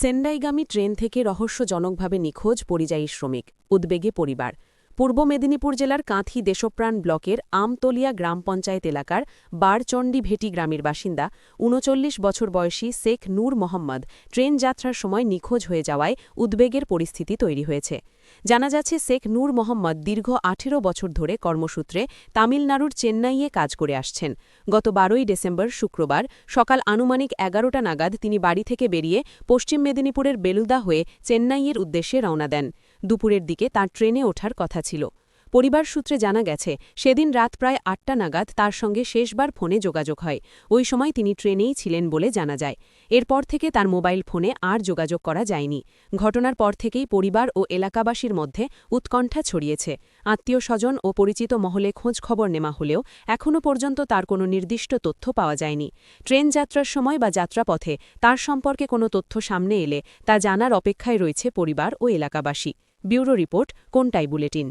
চেন্নাইগামী train থেকে রহস্যজনকভাবে নিখোঁজ পরিযায়ী শ্রমিক, উদ্বেগে পরিবার। পূর্ব মেদিনীপুর জেলার কাঁথি দেশপ্রাণ ব্লকের আমতলিয়া গ্রাম পঞ্চায়েত এলাকার বারচণ্ডী ভেটি গ্রামের বাসিন্দা ৩৯ বছর বয়সী শেখ নূর মোহাম্মদ ট্রেন যাত্রার সময় নিখোঁজ হয়ে যাওয়ায় উদ্বেগের পরিস্থিতি তৈরি হয়েছে। জানা যাচ্ছে, শেখ নূর মোহাম্মদ দীর্ঘ ১৮ বছর ধরে কর্মসূত্রে তামিলনাড়ুর চেন্নাইয়ে কাজ করে আসছেন। গত ১২ই ডিসেম্বর শুক্রবার সকাল আনুমানিক ১১টা নাগাদ তিনি বাড়ি থেকে বেরিয়ে পশ্চিম মেদিনীপুরের বেলুদা হয়ে চেন্নাইয়ের উদ্দেশ্যে রওনা দেন। দুপুরের দিকে তাঁর ট্রেনে ওঠার কথা ছিল। পরিবার সূত্রে জানা গেছে, সেদিন রাত প্রায় ৮টা নাগাদ তার সঙ্গে শেষবার ফোনে যোগাযোগ হয়। ওই সময় তিনি ট্রেনেই ছিলেন বলে জানা যায়। এরপর থেকে তার মোবাইল ফোনে আর যোগাযোগ করা যায়নি। ঘটনার পর থেকেই পরিবার ও এলাকাবাসীর মধ্যে উৎকণ্ঠা ছড়িয়েছে। আত্মীয়স্বজন ও পরিচিত মহলে খোঁজখবর নেওয়া হলেও এখনও পর্যন্ত তার কোনো নির্দিষ্ট তথ্য পাওয়া যায়নি। ট্রেন যাত্রার সময় বা যাত্রাপথে তার সম্পর্কে কোনো তথ্য সামনে এলে তা জানার অপেক্ষায় রয়েছে পরিবার ও এলাকাবাসী। ব্যুরো রিপোর্ট, কোনটাই বুলেটিন।